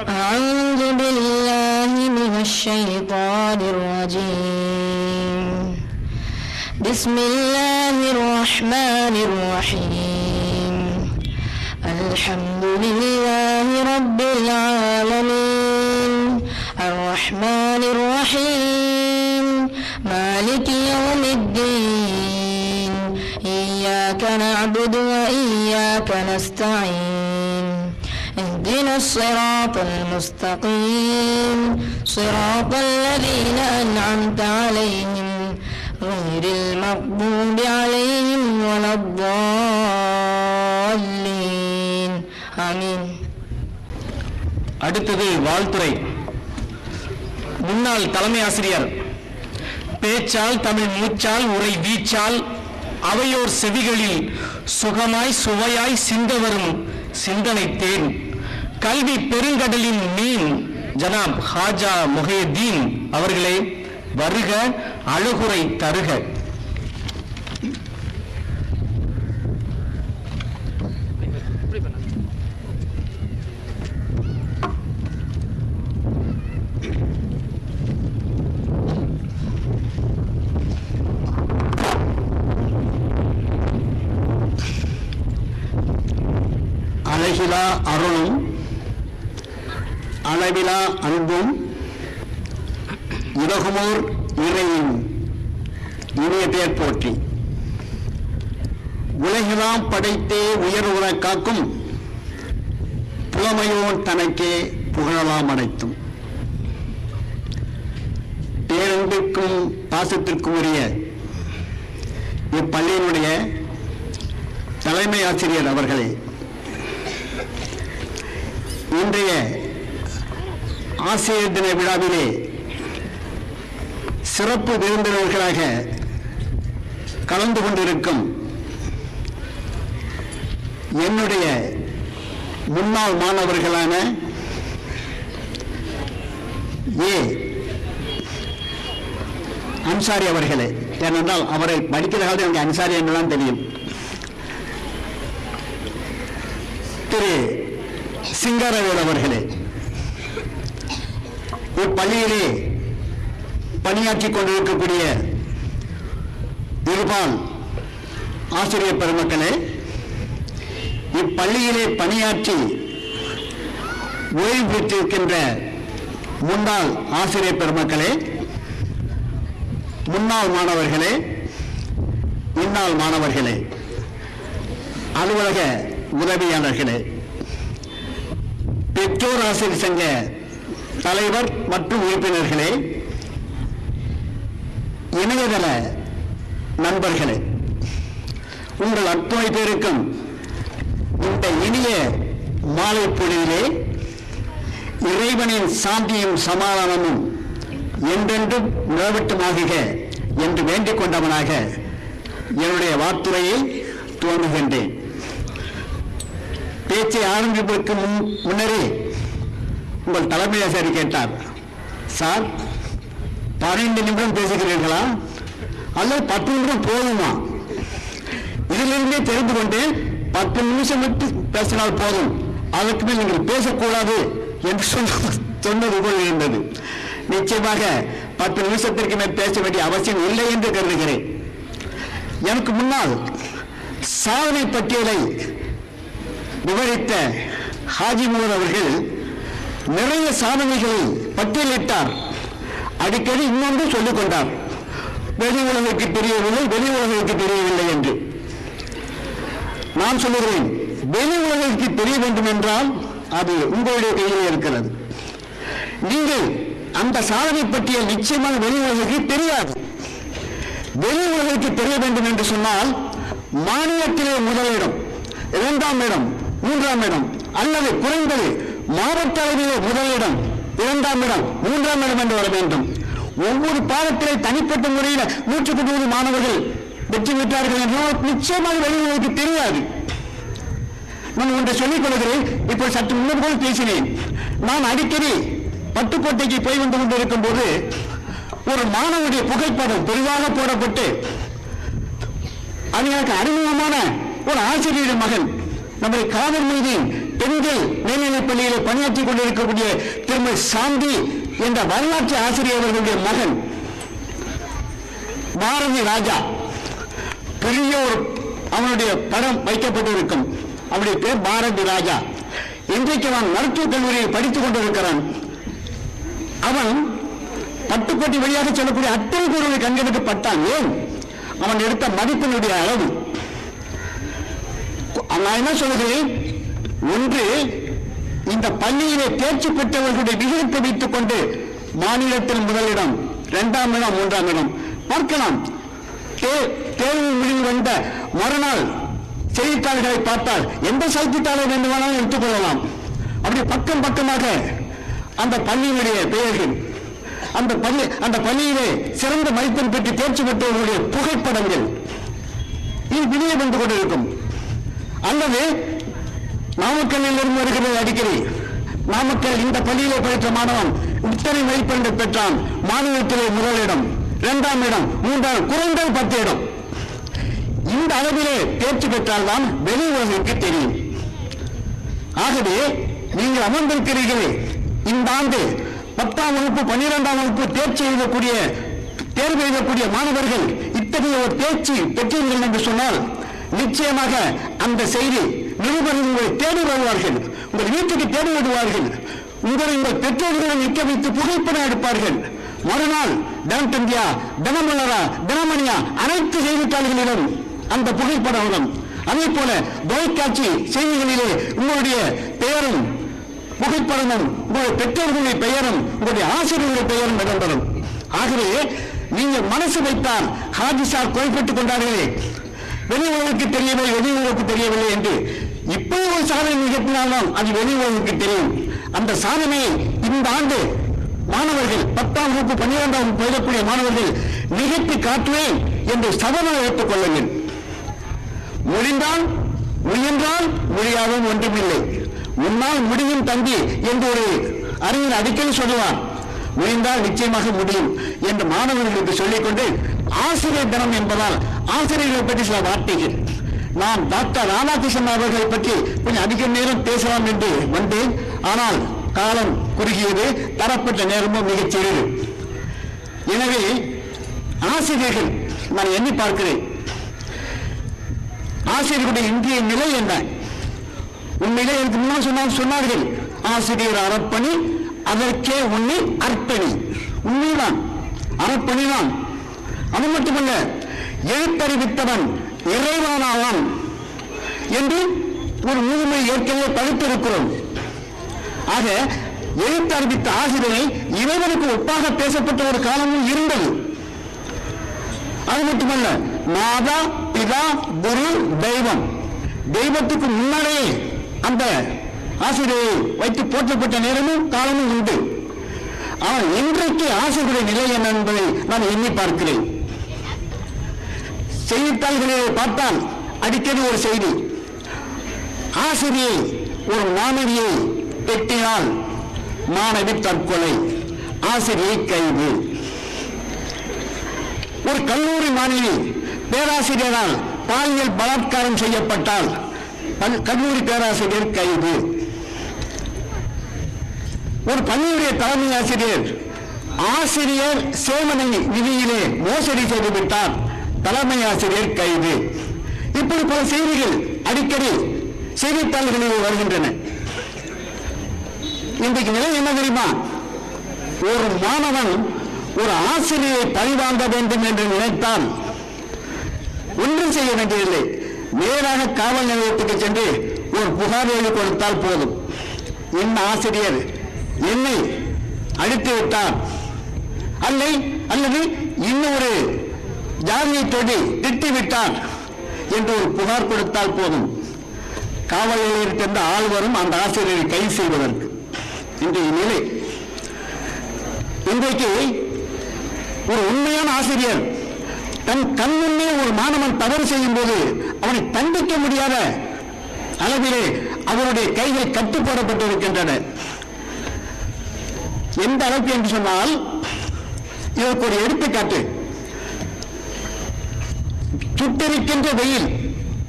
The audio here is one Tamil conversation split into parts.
أعوذ بالله من الشيطان الرجيم بسم الله الرحمن الرحيم الحمد لله رب العالمين الرحمن الرحيم مالك يوم الدين إياك نعبد وإياك نستعين اهدنا الصراط المستقيم صراط الذين أنعمت عليهم غير المغضوب عليهم ولا الضالين آمين. அடுத்தது வாழ்த்துரை. முன்னாள் தலைமை ஆசிரியர் பேச்சால் தமிழ் மூச்சால் உரை வீச்சால் அவையோர் செவிகளில் சுகமாய் சுவையாய் சிந்த வரும் சிந்தனை தேன் கல்வி பெருங்கடலின் மீன் ஜனாப் ஹாஜா முஹையத்தீன் அவர்களே வருக, அழகுரை தருக. அழகிலா அருளும் அளவிலா அன்பும் உலகமோர் இறையின் இனிய பெயர் போற்றி. உலகெல்லாம் படைத்தே உயர்வுற காக்கும் புலமையோன் தனக்கே புகழலாம் அனைத்தும். பேரன்பிற்கும் பாசத்திற்கும் உரிய இப்பள்ளியினுடைய தலைமை ஆசிரியர் அவர்களே, இன்றைய ஆசிரியர் தின விழாவிலே சிறப்பு விருந்தினர்களாக கலந்து கொண்டிருக்கும் என்னுடைய முன்னாள் மாணவர்களான ஏ அன்சாரி அவர்களே, ஏனென்றால் அவரை படிக்கிறதாக எனக்கு அன்சாரி என்றுதான் தெரியும். திரு சிங்காரவேல் அவர்களே, இப்பள்ளியிலே பணியாற்றிக் கொண்டிருக்கக்கூடிய இருபால் ஆசிரியர் பெருமக்களே, இப்பள்ளியிலே பணியாற்றி ஓய்வு பெற்றிருக்கின்ற முன்னாள் ஆசிரியர் பெருமக்களே, முன்னாள் மாணவர்களே, இந்நாள் மாணவர்களே, அலுவலக உதவியாளர்களே, பெற்றோர் ஆசிரியர் சங்க தலைவர் மற்றும் உறுப்பினர்களே, இணையதள நண்பர்களே, உங்கள் அத்தனை பேருக்கும் இந்த இனிய மாலை பொழுதிலே இறைவனின் சாந்தியும் சமாதானமும் என்றென்றும் நிலவட்டுமாகுக என்று வேண்டிக் கொண்டவனாக என்னுடைய வார்த்தையை துவங்குகின்றேன். பேச்சை ஆரம்பிப்பதற்கு முன்னரே உங்கள் தலைமை ஆசிரியர் கேட்டார், சார் 12 நிமிடம் பேசுகிறீர்களா அல்லது 10 நிமிடம் போதுமா? இதிலிருந்தே தெரிந்து கொண்டேன் 10 நிமிஷம் மட்டும் பேசினால் போதும், அதற்கு மேல் நீங்கள் பேசக்கூடாது என்று சொன்னது போல் இருந்தது. நிச்சயமாக 10 நிமிஷத்திற்கு மேல் பேச வேண்டிய அவசியம் இல்லை என்று கருதுகிறேன். எனக்கு முன்னால் சாதனை பட்டியலை விவரித்த ஹாஜி முகமது அவர்கள் நிறைய சாதனைகளை பட்டியலிட்டார். அடிக்கடி இன்னொன்று சொல்லிக் கொண்டார், வெளி உலகிற்கு தெரியவில்லை, வெளி உலகிற்கு தெரியவில்லை என்று. நான் சொல்லுகிறேன், வெளி உலகிற்கு தெரிய வேண்டும் என்றால் அது உங்களுடைய கையில் இருக்கிறது. நீங்கள் அந்த சாதனை பட்டியல் நிச்சயமாக வெளி உலகிற்கு தெரியாது. வெளி உலகிற்கு தெரிய வேண்டும் என்று சொன்னால் மாநிலத்திலே முதலிடம், 2ஆம் இடம், 3ஆம் இடம் அல்லது குறைந்தது மாவட்ட அளவிலே முதலிடம், 2ஆம் இடம், 3ஆம் இடம் என்று வர வேண்டும். ஒவ்வொரு பாடத்திலே தனிப்பட்ட முறையில் 190 மாணவர்கள் வெற்றி பெற்றார்கள் என்றால் நிச்சயமாக வெளியுறவுக்கு தெரியாது. நான் ஒன்றை சொல்லிக் கொள்கிறேன். இப்போ சற்று முன்னர் போல் பேசினேன். நான் அடிக்கடி பட்டுக்கோட்டைக்கு போய் வந்து கொண்டிருக்கும் போது ஒரு மாணவனுடைய புகைப்படம் பெரிதாக போடப்பட்டு அது எனக்கு அறிமுகமான ஒரு ஆசிரியர் மகன் நம்முடைய காதல் மீது பெண்கள் மேல்நிலைப் பள்ளியில் பணியாற்றிக் கொண்டிருக்கக்கூடிய திருமதி சாந்தி என்ற வரலாற்று ஆசிரியர் அவர்களுடைய மகன் பாரதி ராஜா, பெரிய ஒரு அவனுடைய படம் வைக்கப்பட்டிருக்கும். அவருடைய பேர் பாரதி ராஜா. இன்றைக்கு அவன் மருத்துவக் கல்லூரியில் படித்துக் கொண்டிருக்கிறான். அவன் பட்டுக்கோட்டை வழியாக சொல்லக்கூடிய அத்தனை பேருடைய கண்காணிக்கப்பட்டான். ஏன்? அவன் எடுத்த மதிப்பினுடைய அளவு. நான் என்ன சொல்கிறேன், ஒன்று இந்த பள்ளியிலே தேர்ச்சி பெற்றவர்களுடைய விகிதத்தை வைத்துக் கொண்டு மாநிலத்தில் முதலிடம், 2ஆம் இடம், 3ஆம் இடம் பார்க்கலாம். தேர்வு முடிவு வந்த மறுநாள் செய்தித்தாள்களை பார்த்தால் எந்த செய்தித்தாளை வேண்டுமானாலும் எடுத்துக் கொள்ளலாம். அப்படி பக்கம் பக்கமாக அந்த பள்ளியினுடைய பெயர்கள், அந்த பள்ளியிலே சிறந்த மதிப்பெண் பெற்று தேர்ச்சி பெற்றவர்களுடைய புகைப்படங்கள் இது வெளியே வந்து கொண்டிருக்கும். அல்லது நாமக்கல்லில் இருந்து வருகிறது அடிக்கடி, நாமக்கல் இந்த பள்ளியிலே படித்த மாணவன் இத்தனை மதிப்பெண்கள் பெற்றான், மாநிலத்திலே முதலிடம், 2ஆம் இடம், 3ஆம், குறைந்தது 10 இடம். இந்த அளவிலே தேர்ச்சி பெற்றால்தான் வெளி உலகிற்கு தெரியும். ஆகவே நீங்கள் அமர்ந்திருக்கிறீர்களே, இந்த ஆண்டு 10ஆம் வகுப்பு 12ஆம் வகுப்பு தேர்வு எழுதக்கூடிய மாணவர்கள் இத்தகைய ஒரு தேர்ச்சி பெற்றீர்கள் என்று சொன்னால் நிச்சயமாக அந்த செய்தி நிருபர்கள் உங்களை தேடி வருவார்கள், உங்கள் வீட்டுக்கு தேடி விடுவார்கள், உங்கள் பெற்றோர்களை நிற்க வைத்து புகைப்படம் எடுப்பார்கள். மறுநாள் டைம்ஸ் இந்தியா, தினமலரா, தினமணியா அனைத்து செய்தித்தாள்களிலும் அந்த புகைப்படம் வரும். அதே போல தொலைக்காட்சி செய்திகளிலே உங்களுடைய பெயரும் புகைப்படமும், உங்களுடைய பெற்றோர்களுடைய பெயரும், உங்களுடைய ஆசிரியர்களுடைய பெயரும் இடம்பெறும். ஆகவே நீங்கள் மனசு வைத்தால் ஹாஜி சார் குறிப்பிட்டுக் கொண்டார்களே, வெளி உலகுக்கு தெரியவில்லை, வெளி உலகுக்கு தெரியவில்லை என்று இப்போது ஒரு சாதனை நிகழ்த்தினால்தான் அது வெளி உலகுக்கு தெரியும். அந்த சாதனையை இந்த ஆண்டு மாணவர்கள் 10ஆம் வகுப்பு 12ஆம் வகுப்பு எழுதக்கூடிய மாணவர்கள் நிகழ்த்தி காட்டுவேன் என்று சபதம் எடுத்துக் கொள்ளுங்கள். முடிந்தால் முயன்றால் முடியாதும் ஒன்றுமில்லை. முன்னால் முடியும் தம்பி என்று ஒரு அறிஞர் அடிக்கடி சொல்லுவார். முடிந்தால் நிச்சயமாக முடியும் என்று மாணவர்களுக்கு சொல்லிக்கொண்டு, ஆசிரியர் தினம் என்பதால் ஆசிரியர்களை பற்றி சில வார்த்தைகள். நான் டாக்டர் ராதாகிருஷ்ணன் அவர்களை பற்றி கொஞ்சம் அதிக நேரம் பேசலாம் என்று வந்தேன். ஆனால் காலம் குறுகியது, தரப்பட்ட நேரமும் மிகச் சிறிது. எனவே ஆசிரியர்கள் நான் எண்ணி பார்க்கிறேன், ஆசிரியர்களுடைய இன்றைய நிலை என்ன? உண்மையிலே எனக்கு முன்னால் சொன்னார்கள், ஆசிரியர் அறப்பணி, அதற்கே உன்னை அர்ப்பணி. உண்மைதான், அறப்பணிதான். அது மட்டுமல்ல, எழுத்தறிவித்தவன் இறைவனாவான் என்று ஒரு முழுமை ஏற்கனவே படித்திருக்கிறோம். ஆக எழுத்தறிவித்த ஆசிரியரை இறைவனுக்கு ஒப்பாக பேசப்பட்ட ஒரு காலமும் இருந்தது. அது மட்டுமல்ல, மாதா, பிதா, குரு, தெய்வம், தெய்வத்துக்கு முன்னாலே அந்த ஆசிரியரை வைத்து போற்றப்பட்ட நேரமும் காலமும் உண்டு. ஆனால் இன்றைக்கு ஆசிரியருடைய நிலை என்ன என்பதை நான் எண்ணி பார்க்கிறேன். செய்தித்தாள்களிலே பார்த்தால் அடிக்கடி ஒரு செய்தி, ஆசிரியை ஒரு மாணவியை வெட்டினால் மாணவி தற்கொலை, ஆசிரியை கைது. ஒரு கல்லூரி மாணவி பேராசிரியரால் பாலியல் பலாத்காரம் செய்யப்பட்டால் கல்லூரி பேராசிரியர் கைது. ஒரு பள்ளியுடைய தலைமை ஆசிரியர் ஆசிரியர் சேமனை நிதியிலே மோசடி செய்துவிட்டார், தலைமை ஆசிரியர் கைது. இப்படி பல செய்திகள் அடிக்கடி செய்தித்தாள்களில் வருகின்றன. இன்றைக்கு நிலை என்ன தெரியுமா? ஒரு மாணவன் ஒரு ஆசிரியரை பழிவாங்க வேண்டும் என்று நினைத்தால் ஒன்றும் செய்ய வேண்டியதில்லை, நேராக காவல் நிலையத்துக்கு சென்று ஒரு புகார் எழுதி கொடுத்தால் போதும். இந்த ஆசிரியர் என்னை அழித்து விட்டார், அல்லது இன்னொரு ஜாதியை தொடி திட்டிவிட்டார் என்று ஒரு புகார் கொடுத்தால் போதும். காவல் நிலையத்திலிருந்து ஆள் வரும் அந்த ஆசிரியரை கைது செய்வதற்கு. இன்றைய நிலை, இன்றைக்கு ஒரு உண்மையான ஆசிரியர் தன் கண்முன்னே ஒரு மாணவன் தவறு செய்யும் போது அவனை தண்டிக்க முடியாத அளவிலே அவருடைய கைகள் கட்டுப்போடப்பட்டிருக்கின்றன. எந்த அளவுக்கு என்று சொன்னால், இதற்கு ஒரு எடுத்துக்காட்டு. சுட்டெரிக்கின்ற வெயில்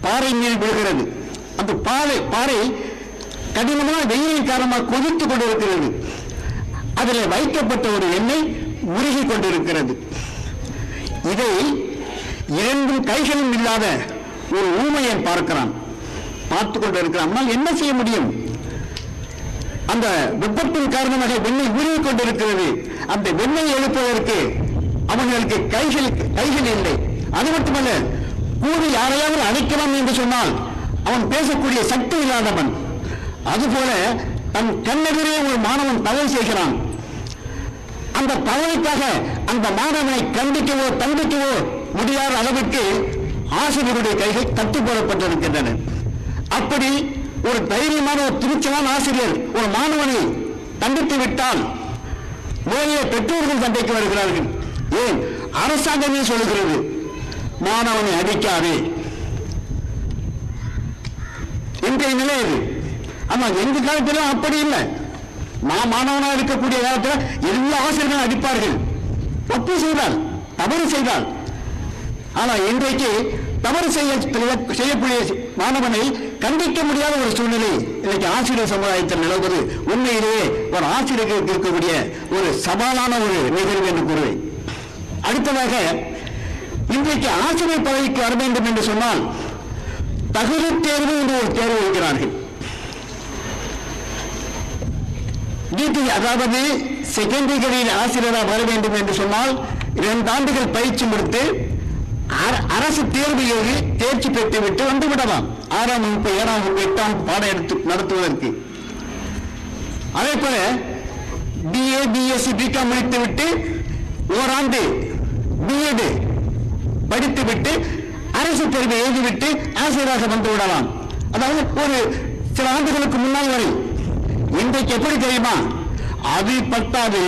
பாறை மீது விழுகிறது. அந்த பாறை கடினமான வெயிலின் காரணமாக கொதித்துக் கொண்டிருக்கிறது. அதில் வைக்கப்பட்ட ஒரு எண்ணெய் உருகி கொண்டிருக்கிறது. இதை இரண்டும் கைகளும் இல்லாத ஒரு ஊமையன் பார்க்கிறான், பார்த்து கொண்டிருக்கிறான். ஆனால் என்ன செய்ய முடியும்? அந்த வெப்பத்தின் காரணமாக வெண்ணெய் உருகி கொண்டிருக்கிறது. அந்த வெண்ணெய் எழுப்பதற்கு அவர்களுக்கு கைகள் இல்லை. அது மட்டுமல்ல, கூறி யாரையாவது அழைக்கலாம் என்று சொன்னால் அவன் பேசக்கூடிய சக்தி இல்லாதவன். அதுபோல தன் கண்ணெதிரே ஒரு மாணவன் தவறு செய்கிறான். அந்த தவறுக்காக அந்த மாணவனை கண்டிக்கவோ தண்டிக்கவோ முடியாத அளவிற்கு ஆசிரியருடைய கைகள் கட்டு போடப்பட்டிருக்கின்றன. அப்படி ஒரு தைரியமான ஒரு துணிச்சலான ஆசிரியர் ஒரு மாணவனை தண்டித்து விட்டால் முதலிய பெற்றோர்கள் சண்டைக்கு வருகிறார்கள். ஏன்? அரசாங்கமே சொல்லுகிறது, மாணவனை அடிக்காதே. இன்றைய நிலை இது. ஆமா, எங்க காலத்திலும் அப்படி இல்லை. மாணவனாக இருக்கக்கூடிய காலத்தில் எல்லா ஆசிரியர்களும் அடிப்பார்கள், தப்பு செய்தால், தவறு செய்தால். ஆனால் இன்றைக்கு தவறு செய்யக்கூடிய மாணவனை கண்டிக்க முடியாத ஒரு சூழ்நிலை இன்னைக்கு ஆசிரியர் சமுதாயத்தில் நிலவுவது உண்மையிலேயே ஒரு ஆசிரியர்களுக்கு இருக்கக்கூடிய ஒரு சவாலான ஒரு நிகழ்வு என்று கூறுவேன். அடுத்ததாக, இன்றைக்கு ஆசிரியர் பதவிக்கு வர வேண்டும் என்று சொன்னால் தகுதி தேர்வு என்று ஒரு தேர்வு வைக்கிறார்கள். அதாவது செகண்டரிகளில் ஆசிரியராக வர வேண்டும் என்று சொன்னால் 2 ஆண்டுகள் பயிற்சி முடித்து அரசு தேர்வு எழுதி தேர்ச்சி பெற்றுவிட்டு வந்து விடலாம் 6ஆம் வகுப்பு 7ஆம் வகுப்பு 8ஆம் பாடம் எடுத்து நடத்துவதற்கு. அதே போல BA BSc BCom முடித்துவிட்டு ஓராண்டு BEd படித்துவிட்டு அரசு தேர்வை எழுதிவிட்டு ஆசிரியராக வந்து விடலாம். அதாவது ஒரு சில ஆண்டுகளுக்கு முன்னால் வரை. இன்றைக்கு எப்படி தெரியுமா? அது பத்தாது,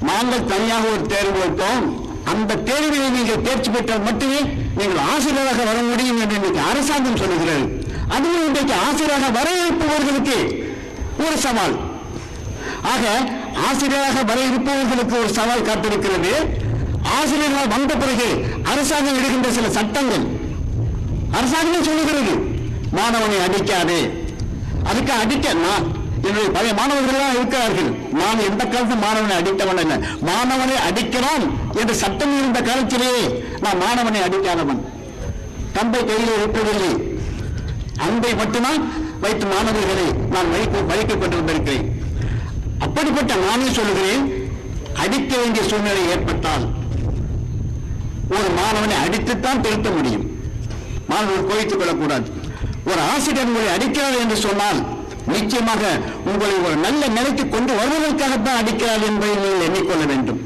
நாங்கள் தனியாக ஒரு தேர்வு வைத்தோம், அந்த தேர்வில் நீங்கள் தேர்ச்சி பெற்றால் மட்டுமே நீங்கள் ஆசிரியராக வர முடியும் என்று இன்றைக்கு அரசாங்கம் சொல்லுகிறது. அதுவும் இன்றைக்கு ஆசிரியராக வர இருப்பவர்களுக்கு ஒரு சவால். ஆக ஆசிரியராக வர இருப்பவர்களுக்கு ஒரு சவால் காத்திருக்கிறது. ஆசிரியர்களாக வந்த பிறகு அரசாங்கம் எடுக்கின்ற சில சட்டங்கள், அரசாங்கமே சொல்லுகிறது, மாணவனை அடிக்காதே. அதுக்கு அடிக்க என்னுடைய பழைய மாணவர்கள் இருக்கிறார்கள். நான் எந்த காலத்தில் மாணவனை அடித்தவன் அல்ல. மாணவனை அடிக்கலாம் என்று சட்டம் இருந்த காலத்திலேயே நான் மாணவனை அடிக்காதவன். தந்தை கையில் இருப்பதில்லை, அன்பை மட்டும்தான் வைத்து மாணவர்களை நான் வழித்துக் கொண்டிருந்திருக்கிறேன். அப்படிப்பட்ட நானே சொல்லுகிறேன், அடிக்க வேண்டிய சூழ்நிலை ஏற்பட்டால் ஒரு மாணவனை அடித்துத்தான் திருத்த முடியும். மாணவர்கள் கோவித்துக் கொள்ளக்கூடாது. ஒரு ஆசிரியர் உங்களை அடிக்கிறார் என்று சொன்னால் நிச்சயமாக உங்களை ஒரு நல்ல நிலைக்கு கொண்டு வருவதற்காகத்தான் அடிக்கிறார் என்பதை நீங்கள் எண்ணிக்கொள்ள வேண்டும்.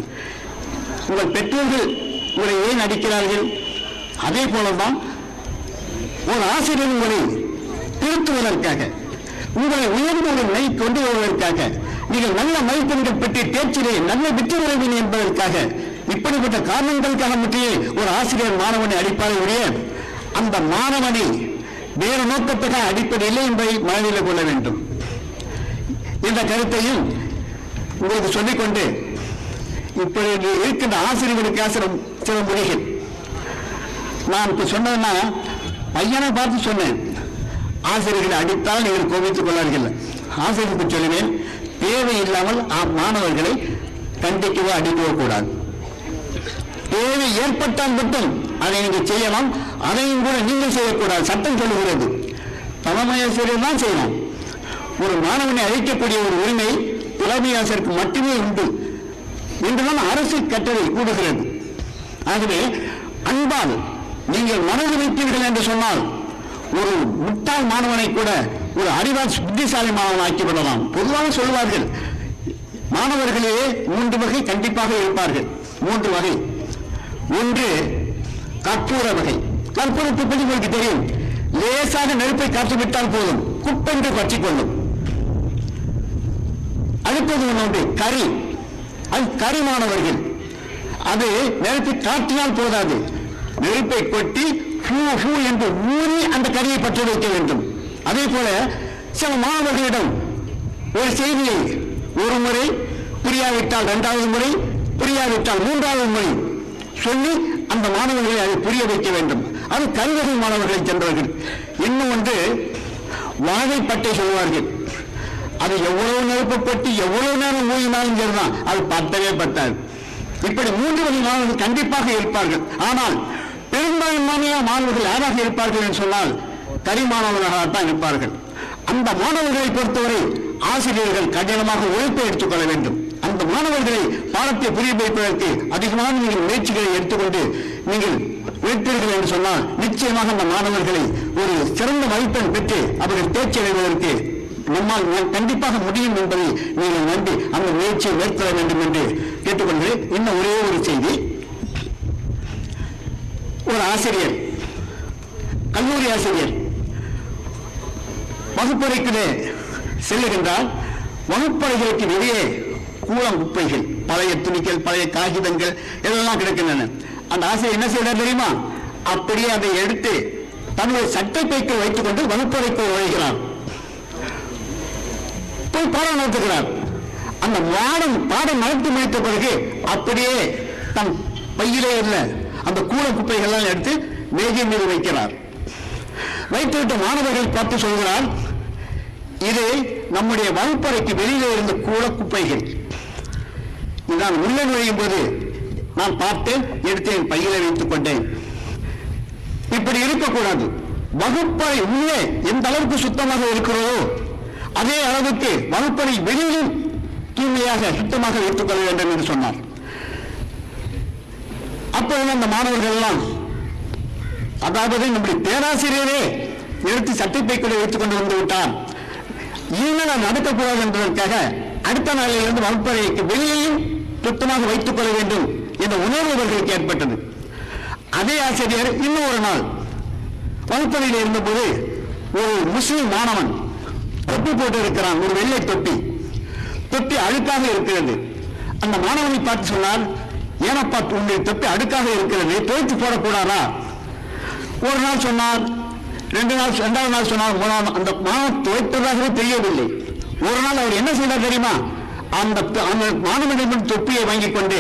உங்கள் பெற்றோர்கள் உங்களை ஏன் அடிக்கிறார்கள்? அதே போலதான் ஒரு ஆசிரியர் உங்களை திருத்துவதற்காக, உங்களை உயர்ந்த ஒரு நிலை கொண்டு வருவதற்காக, நீங்கள் நல்ல மதிப்பெண்கள் பெற்று தேர்ச்சியை நல்ல வெற்றி பெறுவீர்கள் என்பதற்காக, இப்படிப்பட்ட காரணங்களுக்காக மட்டுமே ஒரு ஆசிரியர் மாணவனை அடிப்பாரை உடைய அந்த மாணவனை வேறு நோக்கத்துக்காக அடிப்பதில்லை என்பதை மனதில் கொள்ள வேண்டும். இந்த கருத்தையும் உங்களுக்கு சொல்லிக்கொண்டு இப்படி இருக்கின்ற ஆசிரியர்களுக்காக சில மொழிகள் நான் இப்ப சொன்னதுன்னா, பையனை பார்த்து சொன்னேன், ஆசிரியர்களை அடித்தால் நீங்கள் கோபித்துக் கொள்ளார்கள். ஆசிரியருக்கு சொல்லுவேன், தேவையில்லாமல் மாணவர்களை கண்டிக்கவோ அடிக்கவோ கூடாது. தேவை ஏற்பட்டால் மட்டும் அதை நீங்கள் செய்யலாம். அதையும் கூட நீங்கள் செய்யக்கூடாது. சட்டம் சொல்லுகிறது, தலைமை ஆசிரியர் தான் செய்யலாம். ஒரு மாணவனை அழிக்கக்கூடிய ஒரு உரிமை தலைமை ஆசிரியருக்கு மட்டுமே உண்டு என்றுதான் அரசு கட்டளை கூடுகிறது. ஆகவே அன்பால் நீங்கள் மனது வைத்தீர்கள் என்று சொன்னால் ஒரு முட்டாள் மாணவனை கூட ஒரு அறிவால் புத்திசாலி மாணவன் ஆக்கிவிடலாம். பொதுவாக சொல்வார்கள், மாணவர்களே 3 வகை கண்டிப்பாக இருப்பார்கள். 3 வகை. ஒன்று கற்பூர வகை. கற்பூரத்தை பற்றி உங்களுக்கு தெரியும், லேசாக நெருப்பை காற்றுவிட்டால் போதும், குப்பென்று பற்றிக்கொள்ளும். அடுத்தது ஒன்று கரி. அது கரிமானவர்கள். அது நெருப்பை காற்றினால் போதாது, நெருப்பை கொட்டி ஹூ என்று ஊறி அந்த கரியை பற்ற வைக்க வேண்டும். அதே போல சில மாணவர்களிடம் ஒரு செய்தியை ஒரு முறை புரியாவிட்டால் 2வது முறை, புரியாவிட்டால் 3வது முறை சொல்லி அந்த மாணவர்களை அதை புரிய வைக்க வேண்டும். அது கரிவகை மாணவர்களை சென்றவர்கள். இன்னும் ஒன்று, வாழைப்பட்டை சொல்வார்கள். அது எவ்வளவு நிரப்பப்பட்டு எவ்வளவு நேரம் ஊதினாலும் சரிதான், அது பத்தவே பத்தாது. இப்படி 3 வகை மாணவர்கள் கண்டிப்பாக இருப்பார்கள். ஆனால் பெரும்பான்மையான மாணவர்கள் யாராக இருப்பார்கள் என்று சொன்னால் கரி மாணவர்களாகத்தான் இருப்பார்கள். அந்த மாணவர்களை பொறுத்தவரை ஆசிரியர்கள் கடினமாக உழைப்பை எடுத்துக்கொள்ள வேண்டும். அந்த மாணவர்களை பாடத்தை புரிய வைப்பதற்கு அதிகமான நீங்கள் முயற்சிகளை எடுத்துக்கொண்டு நீங்கள் உழைப்பீர்கள் என்று சொன்னால் நிச்சயமாக அந்த மாணவர்களை ஒரு சிறந்த மதிப்பெண் பெற்று அவர்கள் தேர்ச்சி அடைவதற்கு நம்மால் கண்டிப்பாக முடியும் என்பதை நீங்கள் நம்பி அந்த முயற்சியை மேற்கொள்ள வேண்டும் என்று கேட்டுக்கொண்டு, இன்னும் ஒரே ஒரு செய்தி. ஒரு ஆசிரியர், கல்லூரி ஆசிரியர் வகுப்பறைக்கு செல்லுகின்றால் வகுப்பறைகளுக்கு வெளியே கூளம் குப்பைகள், பழைய துணிகள், பழைய காகிதங்கள் இதெல்லாம் கிடக்கின்றன. அந்த ஆசிரியர் என்ன செய்தார் தெரியுமா? அப்படியே அதை எடுத்து தன்னுடைய சட்டை பைக்குள் வைத்துக் கொண்டு வகுப்பறைக்குள் நுழைகிறார். போய் பாடம் நடத்துகிறார். அந்த பாடம் நடத்தி முடித்த பிறகு அப்படியே தன் பையிலே உள்ள அந்த கூள குப்பைகள் எடுத்து மேஜை மீது வைக்கிறார். வைத்துவிட்ட மாணவர்கள் பார்த்து சொல்கிறார், இது நம்முடைய வகுப்பறைக்கு வெளியிலே இருந்த கூள குப்பைகள். நான் உள்ளே நுழையும் போது நான் பார்த்தேன், எடுத்து என் பையிலே வைத்துக் கொண்டேன். இப்படி இருக்கக்கூடாது. வகுப்பறை உள்ளே எந்த அளவுக்கு சுத்தமாக இருக்கிறதோ அதே அளவுக்கு வகுப்பறை வெளியிலும் தூய்மையாக சுத்தமாக வைத்துக் கொள்ள வேண்டும் என்று சொன்னார். அப்பொழுது அந்த மாணவர்கள் எல்லாம், அதாவது நம்முடைய பேராசிரியரே எடுத்து சட்டைப்பைக்குள்ளே வைத்துக் கொண்டு வந்து விட்டார், இனிமேல் நடக்கக்கூடாது என்பதற்காக அடுத்த நாளிலிருந்து வகுப்பறைக்கு வெளியேயும் சுத்தமாக வைத்துக் கொள்ள வேண்டும் என்ற உணர்வு அவர்களுக்கு ஏற்பட்டது. அதே ஆசிரியர் இன்னும் ஒரு நாள் வகுப்பறையில் இருந்தபோது ஒரு முஸ்லிம் மாணவன் தொப்பி போட்டு இருக்கிறான், ஒரு வெள்ளை தொப்பி. தொப்பி அழுக்காக இருக்கிறது. அந்த மாணவனை பார்த்து சொன்னார், ஏனப்பா உங்களுடைய தொப்பி அழுக்காக இருக்கிறது, துவைத்து போடக்கூடாதா? ஒரு நாள் சொன்னார், இரண்டாவது நாள் சொன்னார், அந்த மாணவன் துவைத்ததாகவே தெரியவில்லை. ஒரு நாள் அவர் என்ன செய்தார் தெரியுமா? அந்த மாணவனிடம் தொப்பியை வாங்கிக் கொண்டு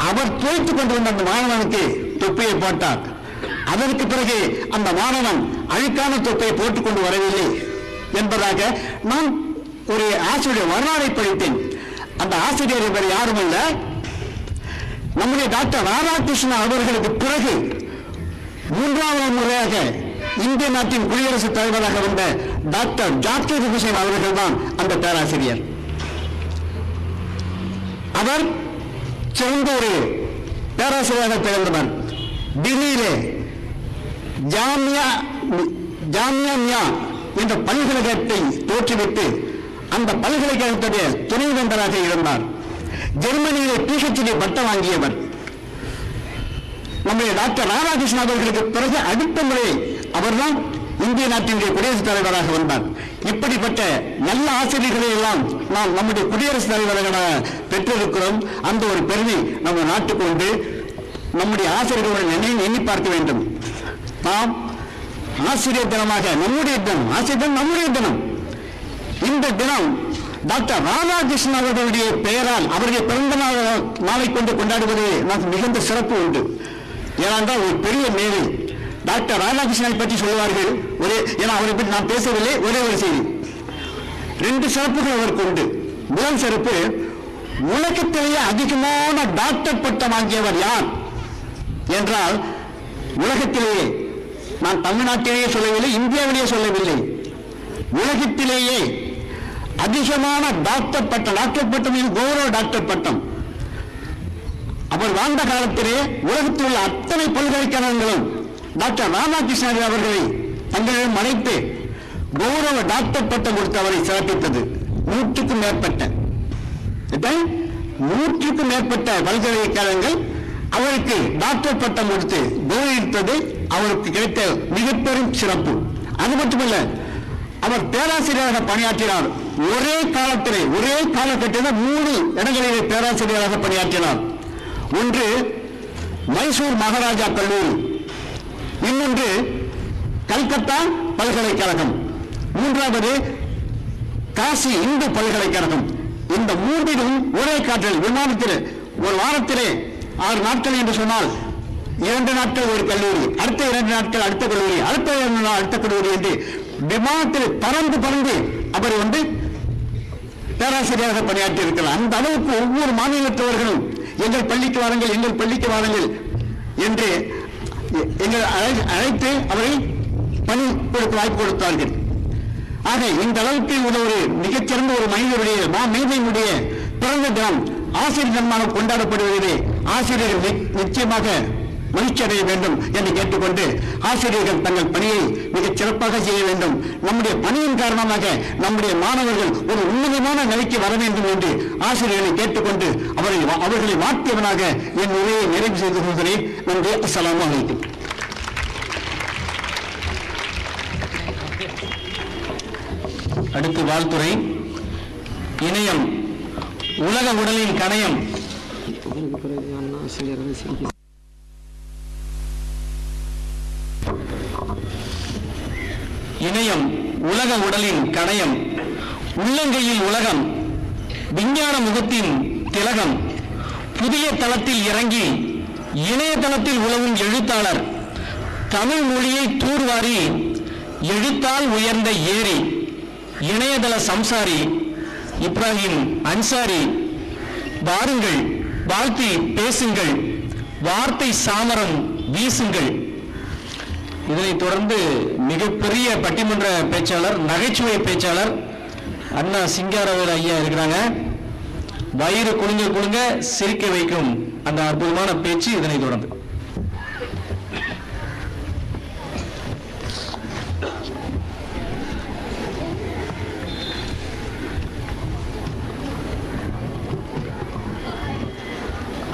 அவர் துவைத்துக் கொண்டு வந்த அந்த மாணவனுக்கு தொப்பியை போட்டார். அதற்கு பிறகு அந்த மாணவன் அழுக்கான தொப்பியை போட்டுக் கொண்டு வரவில்லை என்பதாக நான் ஒரு ஆசிரியர் வரலாறை படித்தேன். அந்த ஆசிரியர் இவர் யாரும் அல்ல, நம்முடைய டாக்டர் ராதாகிருஷ்ணன் அவர்களுக்கு பிறகு 3வது முறையாக இந்திய நாட்டின் குடியரசுத் தலைவராக வந்த டாக்டர் ஜாக்கிர் ஹுசைன் அவர்கள் தான் அந்த பேராசிரியர். அவர் சிறந்த ஒரு பேராசிரியராக திகழ்ந்தவர். டெல்லியிலே ஜாமியா என்ற பல்கலைக்கழகத்தை தோற்றுவித்து அந்த பல்கலைக்கழகத்துடைய துணைவேந்தராக இருந்தார். ஜெர்மனியிலே PhD பட்டம் வாங்கியவர். நம்முடைய டாக்டர் ராதாகிருஷ்ணன் அவர்களுக்கு பிறகு அடுத்த முறை அவர்தான் இந்திய நாட்டினுடைய குடியரசுத் தலைவராக வந்தார். இப்படிப்பட்ட நல்ல ஆசிரியர்களை எல்லாம் நாம் நம்முடைய குடியரசுத் தலைவராக பெற்றிருக்கிறோம். அந்த ஒரு பெருமை நம்ம நாட்டுக்கு உண்டு. நம்முடைய ஆசிரியர்களுடன் எண்ணி பார்க்க வேண்டும். நாம் ஆசிரியர் தினமாக நம்முடைய தினம், ஆசிரியர் தினம் நம்முடைய தினம். இந்த தினம் டாக்டர் ராதாகிருஷ்ணன் அவர்களுடைய பெயரால் அவருடைய பிறந்த நாளை கொண்டு கொண்டாடுவது நமக்கு மிகுந்த சிறப்பு உண்டு. ஏனென்றால் ஒரு பெரிய மேலை டாக்டர் ராதாகிருஷ்ணனை பற்றி சொல்லுவார்கள். ஏன்னா அவரை பற்றி நான் பேசவில்லை, ஒரே ஒரு செய்தி. 2 சிறப்புகள் அவருக்கு உண்டு. முதல் சிறப்பு, உலகத்திலேயே அதிகமான டாக்டர் பட்டம் வாங்கியவர் யார் என்றால், உலகத்திலேயே, நான் தமிழ்நாட்டிலேயே சொல்லவில்லை, இந்தியாவிலேயே சொல்லவில்லை, உலகத்திலேயே அதிகமான டாக்டர் பட்டம் கௌரவ டாக்டர் பட்டம் அவர் வாழ்ந்த காலத்திலே உலகத்தில் உள்ள அத்தனை பல்கலைக்கழகங்களும் டாக்டர் ராதாகிருஷ்ணன் அவர்களை தங்களிடம் அழைத்து கௌரவ டாக்டர் பட்டம் கொடுத்து அவரை சிறப்பித்தது. 100க்கும் மேற்பட்ட பல்கலைக்கழகங்கள் அவருக்கு டாக்டர் பட்டம் கொடுத்து கௌரவித்தது அவருக்கு கிடைத்த மிகப்பெரும் சிறப்பு. அது மட்டுமல்ல, அவர் பேராசிரியராக பணியாற்றினார். ஒரே காலகட்டத்தில் 3 இடங்களிலே பேராசிரியராக பணியாற்றினார். ஒன்று மைசூர் மகாராஜா கல்லூரி, இன்னொன்று கல்கத்தா பல்கலைக்கழகம், 3வது காசி இந்து பல்கலைக்கழகம். இந்த 3லும் ஒரே காற்றில் விமானத்தில் ஒரு வாரத்திலே 6 நாட்கள் என்று சொன்னால் 2 நாட்கள் ஒரு கல்லூரி, அடுத்த 2 நாட்கள் அடுத்த கல்லூரி, அடுத்த 2 நாள் அடுத்த கல்லூரி என்று விமானத்தில் பறந்து அவர் பேராசிரியராக பணியாற்றி இருக்கிறார். அந்த அளவுக்கு ஒவ்வொரு மாநிலத்தவர்களும் எங்கள் பள்ளிக்கு வாருங்கள் என்று அழைத்து அவரை பணி கொடுக்க வாய்ப்பு கொடுத்தார்கள். ஆக இந்த அளவுக்கு ஒரு மிகச்சிறந்த ஒரு மனிதனுடைய பிறந்த தினம் ஆசிரியர் தினமாக கொண்டாடப்படுவதிலே ஆசிரியர்கள் நிச்சயமாக மகிழ்ச்சி அடைய வேண்டும் என்று கேட்டுக்கொண்டு ஆசிரியர்கள் தங்கள் பணியை மிகச் சிறப்பாக செய்ய வேண்டும். நம்முடைய பணியின் காரணமாக நம்முடைய மாணவர்கள் ஒரு உன்னதமான நிலைக்கு வர வேண்டும் என்று ஆசிரியர்களை கேட்டுக்கொண்டு அவர்களை வாழ்த்தியவனாக என் உரையை நிறைவு செய்து கொள்கிறேன். நன்றி. அஸ்ஸலாமு அலைக்கும். அடுத்து வாழ்த்துறை. இணையம் உலக உடலின் கணையம். இணையம் உலக உடலின் கணையம், உள்ளங்கையில் உலகம், விஞ்ஞான முகத்தின் திலகம், புதிய தளத்தில் இறங்கி இணையதளத்தில் உலவும் எழுத்தாளர், தமிழ் மொழியை தூர்வாரி எழுத்தால் உயர்ந்த ஏரி, இணையதள சம்சாரி இப்ராஹிம் அன்சாரி. வாருங்கள், வாழ்த்தி பேசுங்கள், வார்த்தை சாமரம் வீசுங்கள். இதனைத் தொடர்ந்து மிகப்பெரிய பட்டிமன்ற பேச்சாளர், நகைச்சுவை பேச்சாளர் அண்ணா சிங்காரவேல் ஐயா இருக்கிறாங்க. வயிறு குலுங்க சிரிக்க வைக்கும் அந்த அற்புதமான பேச்சு இதனைத் தொடர்ந்து.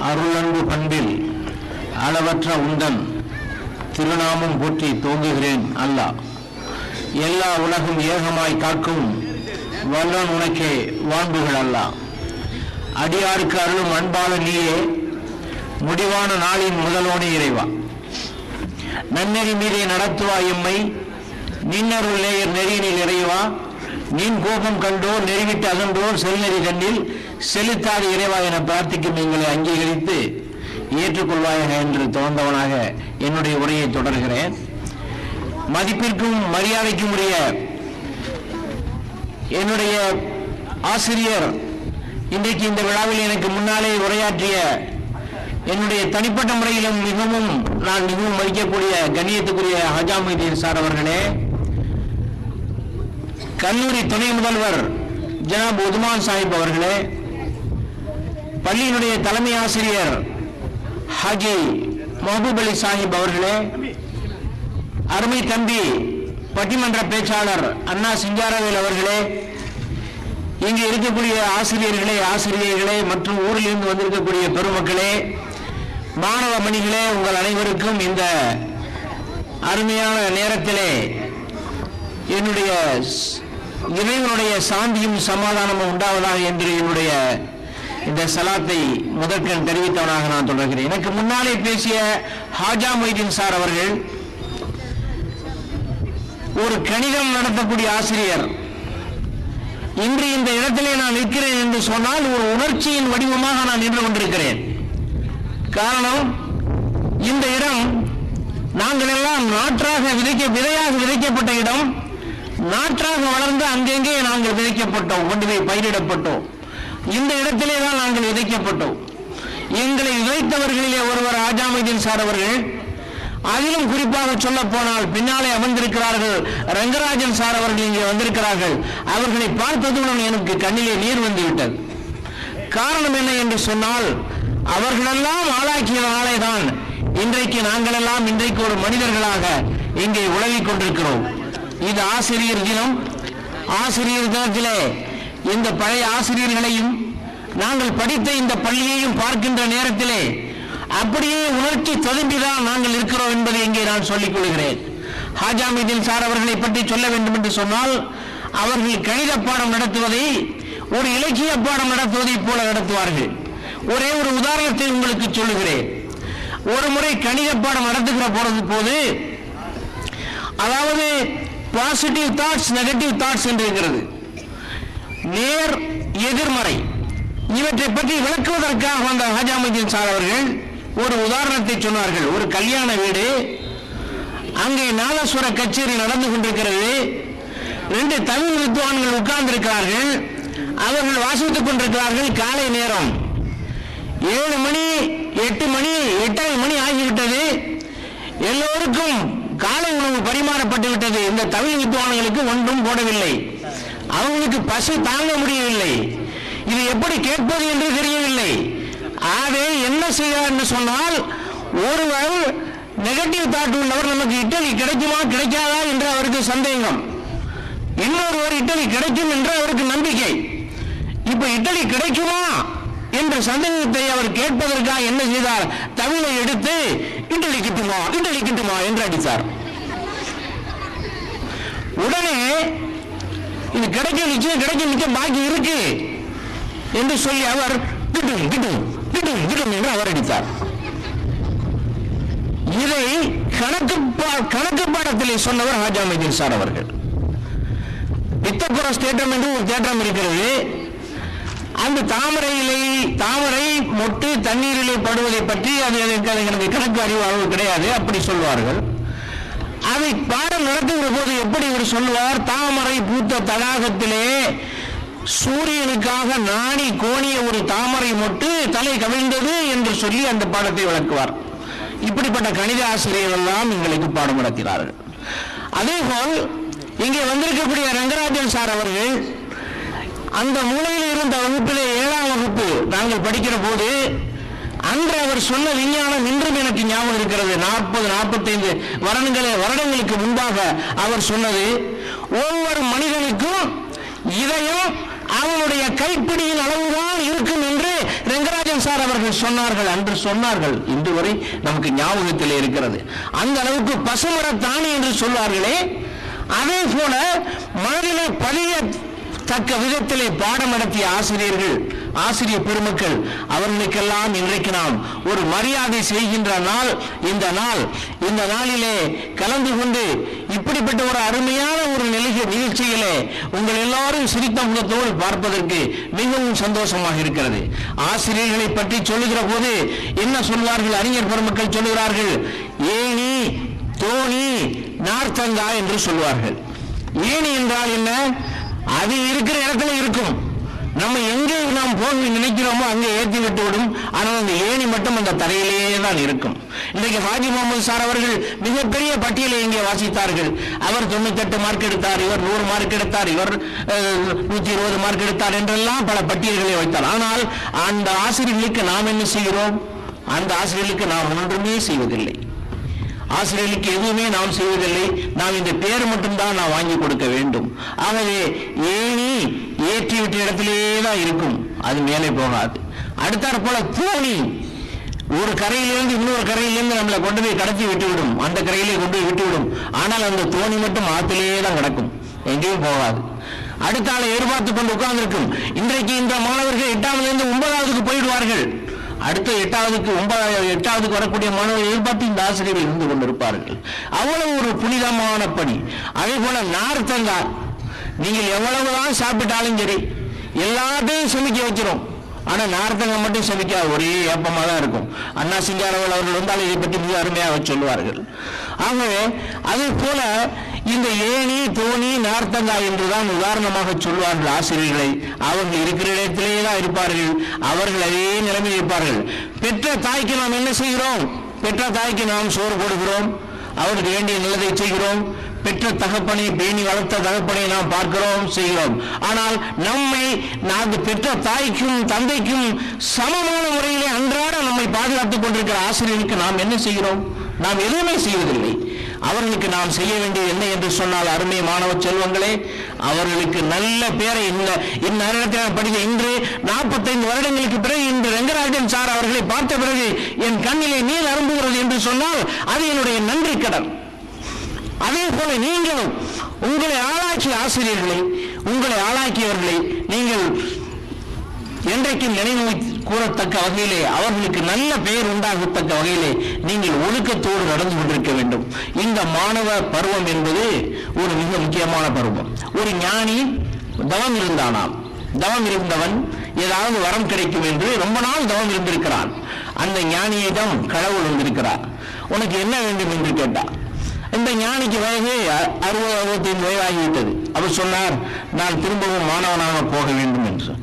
அருளன்பு பண்பில் அளவற்ற உந்தன் திருநாமம் போற்றி தோங்குகிறேன் அல்லாஹ். எல்லா உலகும் ஏகமாய் காக்கும் வல்லன் உனக்கே வான்புகள் அல்லாஹ். அடியாருக்கு அருளும் அன்பான நீயே, முடிவான நாளின் முதலோனே இறைவா. நன்னெறி மீதே நடத்துவா எம்மை, நின்னருள் நேயர் நெறியினில் இறைவா. நின் கோபம் கண்டோ நெறிவிட்டு அகன்றோ செல்நெறி கண்ணில் செலுத்தாத இறைவா என பிரார்த்திக்கும் எங்களை அங்கீகரித்து ஏற்றுக்கொள்வாயாக என்று தோன்றவனாக என்னுடைய உரையை தொடர்கிறேன். மதிப்பிற்கும் மரியாதைக்கும் உரிய என்னுடைய ஆசிரியர், இன்றைக்கு இந்த விழாவில் எனக்கு முன்னாலே உரையாற்றிய என்னுடைய தனிப்பட்ட முறையிலும் நான் மிகவும் மதிக்கக்கூடிய கண்ணியத்துக்குரிய ஹாஜா மொய்தீன் சார் அவர்களே, கல்லூரி துணை முதல்வர் ஜனாப் உதுமான் சாஹிப் அவர்களே, பள்ளியினுடைய தலைமை ஆசிரியர் ஹாஜி மஹபூப் அலி சாஹிப் அவர்களே, அருமை தம்பி பட்டிமன்ற பேச்சாளர் அண்ணா சிங்காரவேல் அவர்களே, இங்கு இருக்கக்கூடிய ஆசிரியர்களே மற்றும் ஊரில் இருந்து வந்திருக்கக்கூடிய பெருமக்களே, மாணவ மணிகளே, உங்கள் அனைவருக்கும் இந்த அருமையான நேரத்திலே என்னுடைய இறைவனுடைய சாந்தியும் சமாதானமும் உண்டாவதாக என்று என்னுடைய இந்த சலாத்தை முதற்கண் தெரிவித்தவனாக நான் தொடர்கிறேன். எனக்கு முன்னாலே பேசிய ஹாஜா மொய்தீன் சார் அவர்கள் ஒரு கணிதம் நடத்தக்கூடிய ஆசிரியர். இன்று இந்த இடத்திலே நான் நிற்கிறேன் என்று சொன்னால் ஒரு உணர்ச்சியின் வடிவமாக நான் நின்று கொண்டிருக்கிறேன். காரணம், இந்த இடம் நாங்கள் எல்லாம் நாற்றாக விதையாக விதைக்கப்பட்ட இடம். நாற்றாக வளர்ந்து அங்கெங்கே நாங்கள் விதைக்கப்பட்டோம், கொண்டு போய் பயிரிடப்பட்டோம். இந்த இடத்திலே தான் நாங்கள் விதைக்கப்பட்டோம். எங்களை விதைத்தவர்களிலே ஒருவர் ஹாஜா மொய்தீன் சார் அவர்கள். அதிலும் குறிப்பாக சொல்ல போனால் பின்னாலே அமர்ந்திருக்கிறார்கள் ரங்கராஜன் சார் அவர்கள் இங்கே வந்திருக்கிறார்கள். அவர்களை பார்த்ததுடன் எனக்கு கண்ணிலே நீர் வந்துவிட்டது. காரணம் என்ன என்று சொன்னால், அவர்களெல்லாம் ஆளாக்கியதனாலே தான் இன்றைக்கு நாங்கள் எல்லாம் இன்றைக்கு ஒரு மனிதர்களாக இங்கே உலவிக் கொண்டிருக்கிறோம். இது ஆசிரியர் தினம். ஆசிரியர் தினத்திலே இந்த பழைய ஆசிரியர்களையும் நாங்கள் படித்த இந்த பள்ளியையும் பார்க்கின்ற நேரத்திலே அப்படியே உணர்ச்சி ததும்பிதான் நாங்கள் இருக்கிறோம் என்பதை இங்கே நான் சொல்லிக் கொள்கிறேன். ஹாஜா மொய்தீன் சார் அவர்களை பற்றி சொல்ல வேண்டும் என்று சொன்னால், அவர்கள் கணித பாடம் நடத்துவதை ஒரு இலக்கிய பாடம் நடத்துவதை போல நடத்துவார்கள். ஒரே ஒரு உதாரணத்தை உங்களுக்கு சொல்லுகிறேன். ஒரு முறை கணித பாடம் நடத்துகிற போது, அதாவது பாசிட்டிவ் தாட்ஸ், நெகட்டிவ் தாட்ஸ் என்று இருக்கிறது, நேர் எதிர்மறை, இவற்றை பற்றி விளக்குவதற்காக வந்த ஹாஜா மொய்தீன் சார் அவர்கள் ஒரு உதாரணத்தை சொன்னார்கள். ஒரு கல்யாண வீடு, அங்கே நாதஸ்வர கச்சேரி நடந்து கொண்டிருக்கிறது. 2 தமிழ் வித்வான்கள் உட்கார்ந்து இருக்கிறார்கள். அவர்கள் வாசித்துக் கொண்டிருக்கிறார்கள். காலை நேரம் 7 மணி 8 மணி 8:30 மணி ஆகிவிட்டது. எல்லோருக்கும் காலை உணவு பரிமாறப்பட்டு விட்டது. இந்த தமிழ் வித்வான்களுக்கு ஒன்றும் போடவில்லை. அவங்களுக்கு பசி தாங்க முடியவில்லை. இது எப்படி கேட்பது என்று தெரியவில்லை. ஆகவே என்ன செய்கிறார் என்று சொன்னால், ஒருவர் நெகட்டிவ் தாட் உள்ளவர், நமக்கு இட்டலி கிடைக்குமா கிடைக்காதா என்று அவருக்கு சந்தேகம். இன்னொருவர் இட்டலி கிடைக்கும் என்று அவருக்கு நம்பிக்கை. இப்ப இட்டலி கிடைக்குமா என்ற சந்தேகத்தை அவர் கேட்பதற்காக என்ன செய்தார்? தமிழை எடுத்து இட்டலி கிட்டுமா இட்டலி கிட்டுமா என்று அடித்தார். உடனே இது கிடைக்கும் நிச்சயம் கிடைக்கும் நிச்சயம் பாக்கி இருக்கு என்று சொல்லி அவர் கிட்டும் கிட்டும் கிட்டும் கிட்டும் என்று அவர் அடித்தார். இதை கணக்கு பாடத்திலே சொன்னவர் ஹாஜா மைதீன் சார் அவர்கள். பித்தபுரஸ் தேட்டம் என்று ஒரு தேட்டம் இருக்கிறது. அந்த தாமரை மொட்டு தண்ணீரிலே படுவதை பற்றி அது எனக்கு கணக்கு அறிவு அளவு கிடையாது, அப்படி சொல்வார்கள். அதை பாடம் நடத்துகிற போது எப்படி இவர் சொல்லுவார்? தாமரை பூத்த தடாகத்திலே சூரியனுக்காக நாணி கோணிய ஒரு தாமரை மொட்டு தலை கவிழ்ந்தது என்று சொல்லி அந்த பாடத்தை விளக்குவார். இப்படிப்பட்ட கணித ஆசிரியர்கள் எல்லாம் எங்களுக்கு பாடம் நடத்தினார்கள். அதேபோல் இங்கே வந்திருக்கக்கூடிய ரங்கராஜன் சார் அவர்கள் அந்த மூலையில் இருந்த வகுப்பிலே 7ஆம் வகுப்பு நாங்கள் படிக்கிற போது அன்று அவர் சொன்ன விஞ்ஞானம் இன்றும் எனக்கு ஞாபகம் இருக்கிறது. 40-45 வருடங்களுக்கு முன்பாக அவர் சொன்னது, ஒவ்வொரு மனிதனுக்கும் இதயம் அவனுடைய கைப்பிடியின் அளவுதான் இருக்கும் என்று ரங்கராஜன் சார் அவர்கள் சொன்னார்கள். அன்று சொன்னார்கள், இன்று வரை நமக்கு ஞாபகத்தில் இருக்கிறது. அந்த அளவுக்கு பசுமரத்தாணி என்று சொல்வார்களே, அதே போல மனதிலே பதிய தக்க விதத்திலே பாடம் நடத்திய ஆசிரியர் பெருமக்கள் அவர்களுக்கெல்லாம் இன்றைக்கு நாம் ஒரு மரியாதை செய்கின்ற நாள் இந்த நாளிலே கலந்து கொண்டு இப்படிப்பட்ட ஒரு அருமையான ஒரு நிகழ்ச்சியிலே உங்கள் எல்லாரும் சிரித்த முகத்தோடு பார்ப்பதற்கு மிகவும் சந்தோஷமாக இருக்கிறது. ஆசிரியர்களை பற்றி சொல்லுகிற போது என்ன சொல்வார்கள்? அறிஞர் பெருமக்கள் சொல்லுகிறார்கள், ஏணி தோணி நார்த்தங்கா என்று சொல்வார்கள். ஏணி என்றால் என்ன? அது இருக்கிற இடத்துல இருக்கும். நம்ம எங்கே நாம் போக நினைக்கிறோமோ அங்கே ஏற்றி விட்டு விடும். ஆனால் அந்த ஏணி மட்டும் அந்த தரையிலேயே தான் இருக்கும். இன்றைக்கு ஹாஜி முகமது சார் அவர்கள் மிகப்பெரிய பட்டியலை இங்கே வாசித்தார்கள். அவர் 98 மார்க் எடுத்தார், இவர் 100 மார்க் எடுத்தார், இவர் 120 மார்க் எடுத்தார் என்றெல்லாம் பல பட்டியல்களை வைத்தார். ஆனால் அந்த ஆசிரியர்களுக்கு நாம் என்ன செய்கிறோம்? அந்த ஆசிரியர்களுக்கு நாம் ஒன்றுமே செய்வதில்லை. ஆசிரியர்களுக்கு எதுவுமே நாம் செய்வதில்லை. நாம் இந்த பேர் மட்டும்தான் நாம் வாங்கி கொடுக்க வேண்டும். ஆகவே ஏணி ஏற்றி விட்ட இடத்திலேயே தான் இருக்கும், அது மேலே போகாது. அடுத்தாற் போல தோணி ஒரு கரையிலிருந்து இன்னொரு கரையிலிருந்து நம்மளை கொண்டு போய் கடத்தி விட்டுவிடும், அந்த கரையிலே கொண்டு போய் விட்டுவிடும். ஆனால் அந்த தோணி மட்டும் ஆற்றிலேயே தான் கிடக்கும், எங்கேயும் போகாது. அடுத்த ஆளை எதிர்பார்த்து கொண்டு உட்கார்ந்திருக்கும். இன்றைக்கு இந்த மாணவர்கள் 8ஆவதுலேருந்து 9ஆவதுக்கு போயிடுவார்கள். அடுத்த 8ஆவதுக்கு வரக்கூடிய மாணவர்கள் எதிர்பார்த்து இந்த ஆசிரியர்கள் இருந்து கொண்டிருப்பார்கள். அவ்வளவு ஒரு புனிதமான பணி. அதே போல நார்த்தங்காய், நீங்கள் எவ்வளவுதான் சாப்பிட்டாலும் சரி எல்லாத்தையும் சமைக்க வச்சிரும். ஆனா நார்த்தங்காய் மட்டும் சமைக்க ஒரே ஏப்பமா தான் இருக்கும். அண்ணா சிங்காரவேல் அவர்கள் வந்தால் இதை பற்றி மிக அருமையாக சொல்லுவார்கள். ஆகவே அதே போல இந்த ஏணி தோணி நார்த்தங்காய் என்றுதான் உதாரணமாக சொல்வார்கள் ஆசிரியர்களை. அவர்கள் இருக்கிற இடத்திலேயே தான் இருப்பார்கள், அவர்கள் அதே நிலைமையில் இருப்பார்கள். பெற்ற தாய்க்கு நாம் என்ன செய்கிறோம்? பெற்ற தாய்க்கு நாம் சோறு போடுகிறோம், அவருக்கு வேண்டிய நல்லதை செய்கிறோம். பெற்ற தகப்பனை, பேணி வளர்த்த தகப்பனை நாம் பார்க்கிறோம், செய்கிறோம். ஆனால் நம்மை நாங்கள் பெற்ற தாய்க்கும் தந்தைக்கும் சமமான முறையிலே அன்றாட நம்மை பாதுகாத்துக் கொண்டிருக்கிற ஆசிரியருக்கு நாம் என்ன செய்கிறோம்? நாம் எதுவுமே செய்வதில்லை. அவர்களுக்கு நாம் செய்ய வேண்டியது என்ன என்று சொன்னால், அருமை மாணவ செல்வங்களே, அவர்களுக்கு நல்ல பேரை இந்நேரத்தில் படித்த இன்று 45 வருடங்களுக்கு பிறகு இன்று ரங்கராஜன் சார் அவர்களை பார்த்த பிறகு என் கண்ணிலே நீர் அரும்புகிறது என்று சொன்னால் அது என்னுடைய நன்றி கடன். அதே போல நீங்களும் உங்களை ஆளாக்கிய ஆசிரியர்களை, உங்களை ஆளாக்கியவர்களை நீங்கள் என்றைக்கும் நினைவு கூறத்தக்க வகையிலே, அவர்களுக்கு நல்ல பெயர் உண்டாகத்தக்க வகையிலே நீங்கள் ஒழுக்கத்தோடு நடந்து கொண்டிருக்க வேண்டும். இந்த மாணவ பருவம் என்பது ஒரு மிக முக்கியமான பருவம். ஒரு ஞானி தவம் இருந்தானாம். தவம் இருந்தவன் ஏதாவது வரம் கிடைக்கும் என்று ரொம்ப நாள் தவம் இருந்திருக்கிறான். அந்த ஞானியிடம் கடவுள் வந்திருக்கிறார். உனக்கு என்ன வேண்டும் என்று கேட்டார். இந்த ஞானிக்கு வயது 60-65 வயதாகிவிட்டது. அவர் சொன்னார், நான் திரும்பவும் மாணவனாக போக வேண்டும் என்று.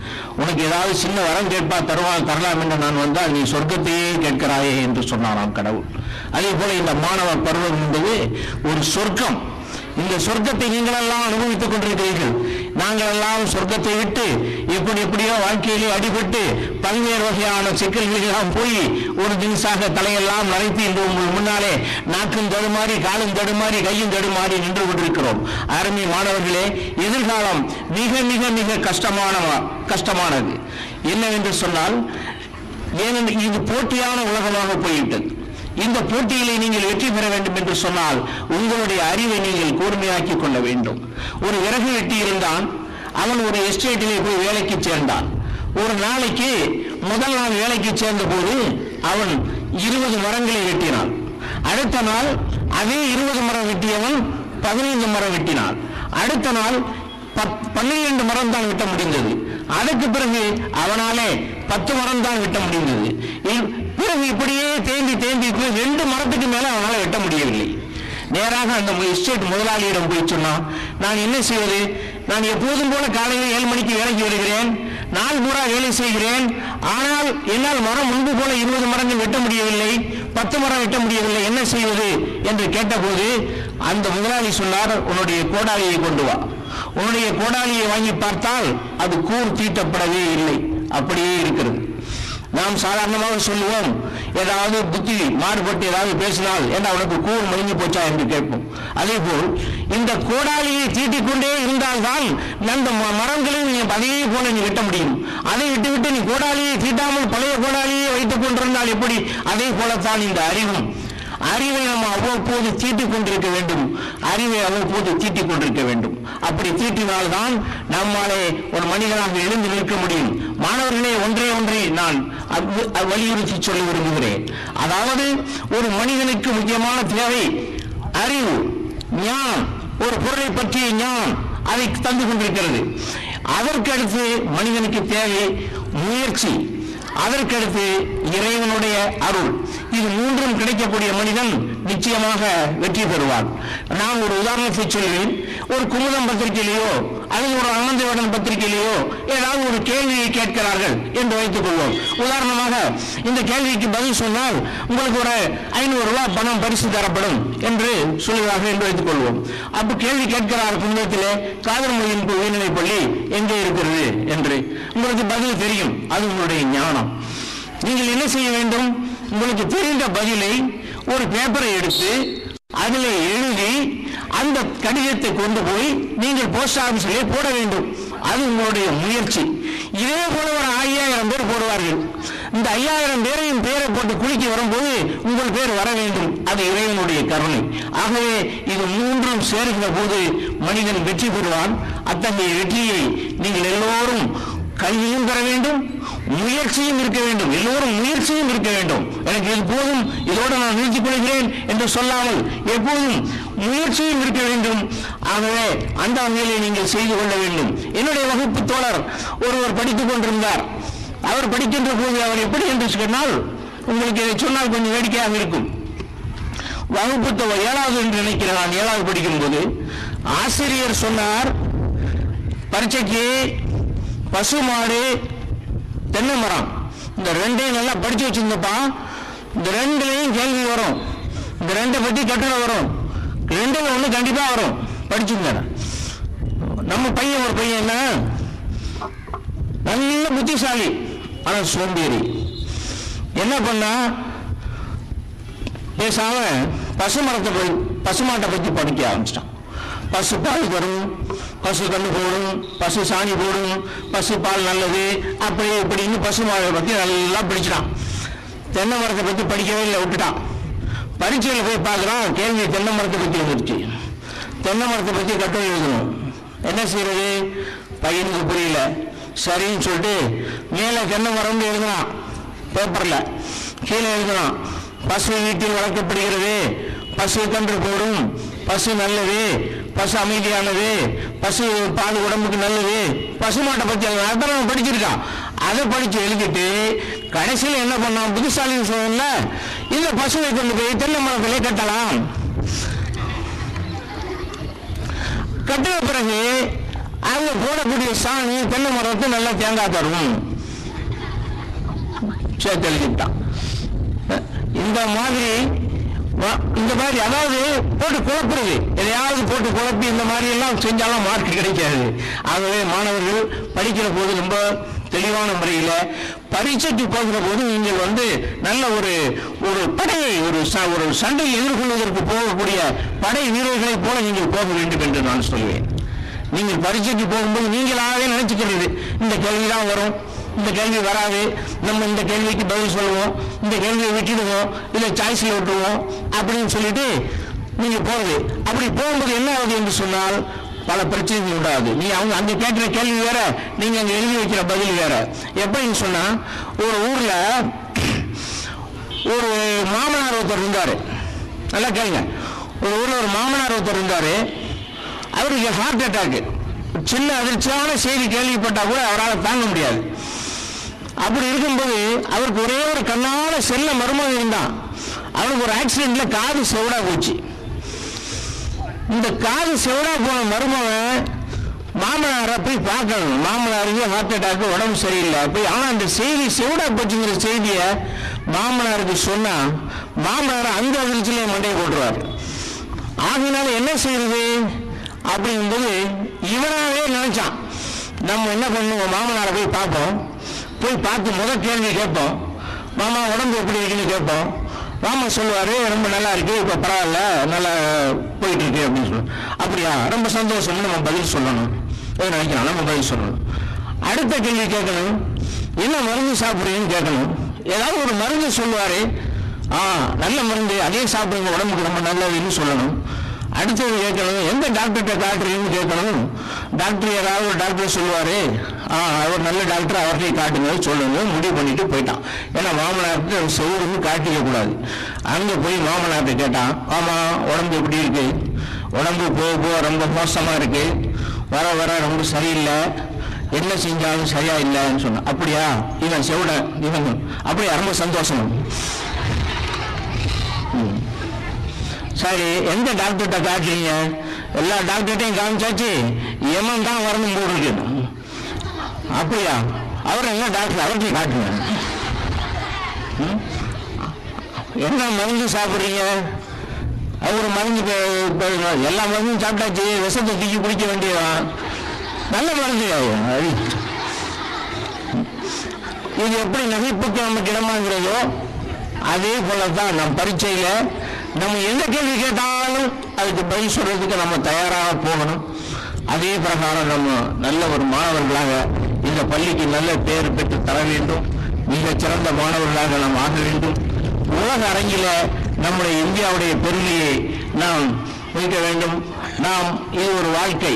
உனக்கு ஏதாவது சின்ன வரம் கேட்பா தரலாம் என்று நான் வந்தால் நீ சொர்க்கத்தையே கேட்கிறாயே என்று சொன்னாராம் கடவுள். அதே போல இந்த மாணவ பருவம் என்பது ஒரு சொர்க்கம். இந்த சொர்க்கத்தை நீங்களெல்லாம் அனுபவித்துக் கொண்டிருக்கிறீர்கள். நாங்கள் எல்லாம் சொர்க்கத்தை விட்டு எப்படியோ வாழ்க்கையிலே அடிபட்டு பல்வேறு வகையான சிக்கல்களெல்லாம் போய் ஒரு தினசாக தலையெல்லாம் நரைத்து இன்று உங்கள் முன்னாலே நாக்கும் தடுமாறி காலும் தடுமாறி கையும் தடுமாறி நின்று கொண்டிருக்கிறோம். அருமை மாணவர்களே, எதிர்காலம் மிக மிக மிக கஷ்டமானது. என்னவென்று சொன்னால், ஏனென்று இது போட்டியான உலகமாக போய்விட்டது. இந்த போட்டியிலே நீங்கள் வெற்றி பெற வேண்டும் என்று சொன்னால் உங்களுடைய அறிவை நீங்கள் கூர்மையாக்கி கொள்ள வேண்டும். ஒரு விறகு வெட்டி இருந்தான், அவன் ஒரு எஸ்டேட்டிலே போய் வேலைக்கு சேர்ந்தான். ஒரு நாளைக்கு முதல் நாள் வேலைக்கு சேர்ந்த போது அவன் 20 மரங்களை வெட்டினான். அடுத்த நாள் அதே 20 மரம் வெட்டியவன் 15 மரம் வெட்டினான். அடுத்த நாள் 12 மரம் தான் வெட்ட முடிந்தது. அதற்கு பிறகு அவனாலே 10 மரம் தான் வெட்ட முடிந்தது. பிறகு இப்படியே தேம்பி 2 மரத்துக்கு மேல அவனால் வெட்ட முடியவில்லை. நேராக அந்த எஸ்டேட் முதலாளியிடம் போய் சொன்னான், நான் என்ன செய்வது? நான் எப்போதும் போல காலையில் 7 மணிக்கு வேலைக்கு வருகிறேன், நாள் பூரா வேலை செய்கிறேன். ஆனால் என்னால் மரம் முன்பு போல 20 மரங்கள் வெட்ட முடியவில்லை, 10 மரம் வெட்ட முடியவில்லை, என்ன செய்வது என்று கேட்டபோது அந்த முதலாளி சொன்னார், உன்னுடைய கோடாலியை கொண்டு வா. உன்னுடைய கோடாலியை வாங்கி பார்த்தால் அது கூர் தீட்டப்படவே இல்லை, அப்படியே இருக்கிறது. நாம் சாதாரணமாக சொல்லுவோம், ஏதாவது புத்தி மாறுபட்டு ஏதாவது பேசினால் ஏன்னா உனக்கு கூர் மழுங்கி போச்சா என்று கேட்போம். அதே போல் இந்த கோடாலியை தீட்டிக் கொண்டே இருந்தால்தான் அந்த மரங்களையும் அதே போல நீ வெட்ட முடியும். அதை விட்டுவிட்டு நீ கோடாலியை தீட்டாமல் பழைய கோடாலியை வைத்துக் கொண்டிருந்தால் எப்படி? அதே போலத்தான் இந்த அறிவும். அறிவை நம்ம அவ்வப்போது தீட்டிக் கொண்டிருக்க வேண்டும். அறிவை அவ்வப்போது தீட்டிக் கொண்டிருக்க வேண்டும். அப்படி தீட்டினால்தான் நம்மாலே ஒரு மனிதனாக எழுந்து நிற்க முடியும். மாணவர்களே, ஒன்றை நான் வலியுறுத்தி சொல்ல விரும்புகிறேன். அதாவது ஒரு மனிதனுக்கு முக்கியமான தேவை அறிவு, ஞானம். ஒரு பொருளை பற்றிய ஞானம் அதை தந்து கொண்டிருக்கிறது. அதற்கடுத்து மனிதனுக்கு தேவை முயற்சி, அதற்கடுத்து இறைவனுடைய அருள். இது மூன்றும் கிடைக்கக்கூடிய மனிதன் நிச்சயமாக வெற்றி பெறுவார். நான் ஒரு உதாரணத்தை சொல்வேன். ஒரு குமுதம் பத்திரிகையிலேயோ அல்லது ஒரு ஆனந்தவடன் பத்திரிகையிலேயோ ஏதாவது ஒரு கேள்வியை கேட்கிறார்கள் என்று வைத்துக் கொள்வோம். உதாரணமாக இந்த கேள்விக்கு பதில் சொன்னால் உங்களுக்கு ஒரு 500 ரூபாய் பணம் பரிசு தரப்படும் என்று சொல்லுவார்கள் என்று வைத்துக் கொள்வோம். அப்ப கேள்வி கேட்கிறார், குமுதத்திலே காதல்மொழியின் உயர்நிலைப் பள்ளி எங்கே இருக்கிறது என்று. உங்களுக்கு பதில் தெரியும், அது உங்களுடைய ஞானம். நீங்கள் என்ன செய்ய வேண்டும்? உங்களுக்கு தெரிந்த பதிலை ஒரு பேப்பரை எடுத்து அதில் எழுதி அந்த கடிதத்தை கொண்டு போய் நீங்கள் போஸ்ட் ஆபீஸிலே போட வேண்டும். அது உங்களுடைய முயற்சி. இதே போல ஒரு 5000 பேர் போடுவார்கள். இந்த 5000 பேரையும் பேரை போட்டு குலுக்கி வரும்போது உங்கள் பேர் வர வேண்டும். அது இறைவனுடைய கருணை. ஆகவே இது மூன்றும் சேர்கிற போது மனிதன் வெற்றி பெறுவான். அத்தகைய வெற்றியை நீங்கள் எல்லோரும் கல்வியும் பெற வேண்டும், முயற்சியும் இருக்க வேண்டும். எல்லோரும் முயற்சியும் இருக்க வேண்டும். எனக்கு இது போதும், இதோடு நான் நிறுத்திக் கொள்கிறேன் என்று சொல்லாமல் எப்போதும் முயற்சியும் இருக்க வேண்டும். ஆகவே அந்த வகையிலே நீங்கள் செய்து கொள்ள வேண்டும். என்னுடைய வகுப்பு தோழர் ஒருவர் படித்துக் கொண்டிருந்தார். அவர் படிக்கின்ற போது அவர் எப்படி என்று சொன்னால், உங்களுக்கு இதை சொன்னால் கொஞ்சம் வேடிக்கையாக இருக்கும். வகுப்பு 7வது என்று நினைக்கிறேன், நான் 7வது படிக்கும் போது ஆசிரியர் சொன்னார், பரீட்சைக்கு பசுமாடு தென்னை மரம் இந்த ரெண்டையும் நல்லா படிச்சு வச்சிருந்தப்பா, இந்த ரெண்டுலையும் கேள்வி வரும், இந்த ரெண்டை பற்றி கட்டுரை வரும், ரெண்டுல ஒண்ணு கண்டிப்பா வரும், படிச்சுங்க. நம்ம பையன் ஒரு பையன் என்ன நல்ல புத்திசாலி, ஆனா சோம்பேறி. என்ன பண்ணா, பேசாம பசுமாட்டை பத்தி படிக்க ஆரம்பிச்சிட்டான். பசு பால் வரும், பசு கண்ணு போடும், பசு சாணி போடும், பசு பால் நல்லது, அப்படி இப்படின்னு பசு மாடை பத்தி நல்லா படிச்சிட்டான். தென்னை மரத்தை பத்தி படிக்கவே இல்லை, விட்டுட்டான். பரீட்சையில் போய் பார்க்குறான், கேள்வி தென்னை மரத்தை பத்தி வந்துருச்சு. தென்னை மரத்தை பத்தி கட்டுரை எழுதணும். என்ன செய்யறது? பையனுக்கு புரியல. சரின்னு சொல்லிட்டு மேலே தென்னை மரம் எழுதலாம், பேப்பர்ல கீழே எழுதலாம், பசு வீட்டில் வளர்க்கப்படுகிறது, பசு கன்று போடும், பசு நல்லது, பசு அமைதியானது, பசு பால் உடம்புக்கு நல்லது, பசுமாட்டை பற்றி அதான் படிச்சிருக்கான். அதை படிச்சு எழுதிட்டு கடைசியில் என்ன பண்ணான், புத்திசாலின்னு சொல்லல, இந்த பசுவை கொண்டு போய் தென்னை மரத்திலே கட்டலாம். கட்டின பிறகு அவங்க போடக்கூடிய சாணி தென்னை மரத்து நல்லா தேங்காய் தரும் சேர்த்து எழுதிட்டான். இந்த மாதிரி அதாவது போட்டு குழப்புறது, எதையாவது போட்டு குழப்பி இந்த மாதிரி எல்லாம் செஞ்சாலும் மார்க் கிடைக்காது. ஆகவே மாணவர்கள் படிக்கிற போது ரொம்ப தெளிவான முறையில் பரீட்சைக்கு போகிற போது நீங்கள் நல்ல ஒரு படையை ஒரு சண்டையை எதிர்கொள்வதற்கு போகக்கூடிய படை வீரர்களை போல நீங்கள் போக வேண்டும் என்று நான் சொல்வேன். நீங்கள் பரீட்சைக்கு போகும்போது நீங்களாகவே நினைச்சுக்கிறது, இந்த கேள்விதான் வரும், இந்த கேள்வி வராது, நம்ம இந்த கேள்விக்கு பதில் சொல்லுவோம், இந்த கேள்வியை விட்டுடுவோம், இல்லை சாய்ஸில் விட்டுருவோம் அப்படின்னு சொல்லிட்டு நீங்க போறது. அப்படி போகும்போது என்ன ஆகுது என்று சொன்னால் பல பிரச்சனைகள் உண்டாது. நீ அவங்க அங்க கேட்கிற கேள்வி வேற, நீங்க அங்க எழுதி வைக்கிற பதில் வேற. எப்படின்னு சொன்னா, ஒரு ஊர்ல ஒரு மாமனார் ஒருத்தர் இருந்தாரு. நல்லா கேளுங்க. ஒரு ஊர்ல ஒரு மாமனார் ஒருத்தர் இருந்தாரு. அவருக்கு ஹார்ட் அட்டாக். சின்ன அதிர்ச்சியான செய்தி கேள்விப்பட்டா கூட அவரால் தாங்க முடியாது. அப்படி இருக்கும்போது அவருக்கு ஒரே ஒரு கண்ணான செல்ல மருமகன் இருந்தான். அவனுக்கு ஒரு ஆக்சிடென்ட்ல காது செவிடா போச்சு. இந்த காது செவிடா போன மருமகன் மாமனாரை போய் பார்க்கணும். மாமனாருக்கு ஹார்ட் அட்டாக், உடம்பு சரியில்லை போய். ஆனா அந்த செய்தி செவிடா போச்சுங்கிற செய்தியை மாமனாருக்கு சொன்னா மாமனாரை அந்த அதிர்ச்சியிலே மண்டையை போட்டுருவார். ஆகினால என்ன செய்யறது அப்படிங்கும்போது இவனாவே நினைச்சான், நம்ம என்ன பண்ணுவோம், மாமனாரை போய் பார்ப்போம், போய் பார்த்து முதல் கேள்வி கேட்போம், மாமா உடம்பு எப்படி இருக்குன்னு கேட்போம். மாமா சொல்லுவாரு, ரொம்ப நல்லா இருக்கு, இப்ப பரவாயில்ல, நல்லா போயிட்டு இருக்கு அப்படின்னு சொல்லுவோம். அப்படியா, ரொம்ப சந்தோஷம்னு நம்ம பதில் சொல்லணும். நினைக்கலாம், நம்ம பதில் சொல்லணும். அடுத்த கேள்வி கேட்கணும், என்ன மருந்து சாப்பிடுறீங்கன்னு கேட்கணும். ஏதாவது ஒரு மருந்து சொல்லுவாரு, நல்ல மருந்து, அதே சாப்பிடுங்க, உடம்புக்கு ரொம்ப நல்லதுன்னு சொல்லணும். அடுத்தது கேட்கணும், எந்த டாக்டர்கிட்ட காட்டுறீங்கன்னு கேட்கணும். டாக்டர் ஏதாவது ஒரு டாக்டர் சொல்லுவாரு, அவர் நல்ல டாக்டர், அவர்கிட்ட காட்டுங்க சொல்லுங்க, முடிவு பண்ணிட்டு போயிட்டான். ஏன்னா மாமனாருக்கு செவருன்னு காட்டிக்க கூடாது. அங்க போய் மாமனார்கிட்ட கேட்டான், ஆமா உடம்பு எப்படி இருக்கு, உடம்பு போக போக ரொம்ப மோசமா இருக்கு, வர வர ரொம்ப சரியில்லை, என்ன செஞ்சாலும் சரியா இல்லைன்னு சொன்ன. அப்படியா, இவன் செவிட, இவன் அப்படியா, ரொம்ப சந்தோஷம். சரி, எந்த டாக்டர்கிட்ட காட்டுறீங்க? எல்லா டாக்டர்கிட்டையும் காமிச்சாச்சு, எமன் தான் வரணும் போடுறது. அப்படியா, அவர் என்ன டாக்டர், அவர்கிட்ட காட்டுங்க. என்ன மருந்து சாப்பிட்றீங்க? அவர் மருந்து எல்லா மருந்தும் சாப்பிட்டாச்சு, விஷத்தை தூக்கி குடிக்க வேண்டியதான், நல்ல மருந்து. இது எப்படி நகைப்புக்கு நமக்கு இடமாங்கிறதோ அதே போலதான் நம் பரீட்சையில நம்ம எந்த கேள்வி கேட்டாலும் அதுக்கு பதில் சொல்றதுக்கு நம்ம தயாராக போகணும். அதே பிரகாரம் நம்ம நல்ல ஒரு மாணவர்களாக இந்த பள்ளிக்கு நல்ல பேர் பெற்று தர வேண்டும். மிகச் சிறந்த மாணவர்களாக நாம் ஆக வேண்டும். உலக அரங்கில நம்முடைய இந்தியாவுடைய பெருமையை நாம் வைக்க வேண்டும். நாம் இது ஒரு வாழ்க்கை,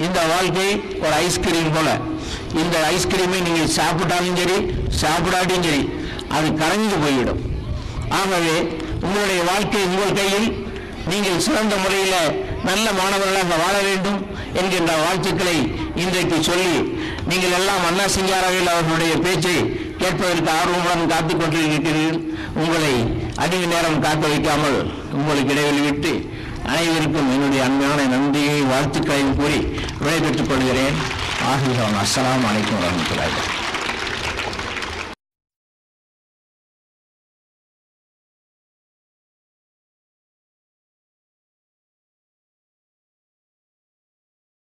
இந்த வாழ்க்கை ஒரு ஐஸ்கிரீம் போல. இந்த ஐஸ்கிரீமை நீங்கள் சாப்பிட்டாலும் சரி சாப்பிடாட்டியும் சரி அது கரைஞ்சு போய்விடும். ஆகவே உங்களுடைய வாழ்க்கை உங்கள் கையில். நீங்கள் சிறந்த முறையில் நல்ல மாணவர்களாக வாழ வேண்டும் என்கின்ற வாழ்த்துக்களை இன்றைக்கு சொல்லி, நீங்கள் எல்லாம் அண்ணா சிங்காரவேல் அவர்களுடைய பேச்சை கேட்பதற்கு ஆர்வமுடன் காத்துக் கொண்டிருக்கிறீர்கள். உங்களை அதிக நேரம் காக்க வைக்காமல் உங்களுக்கு இடைவெளி விட்டு அனைவருக்கும் என்னுடைய அன்பான நன்றியை வாழ்த்துக்களையும் கூறி விடைபெற்றுக் கொள்கிறேன். அஸ்ஸலாமு அலைக்கும் வரஹ்மத்துல்லாஹி.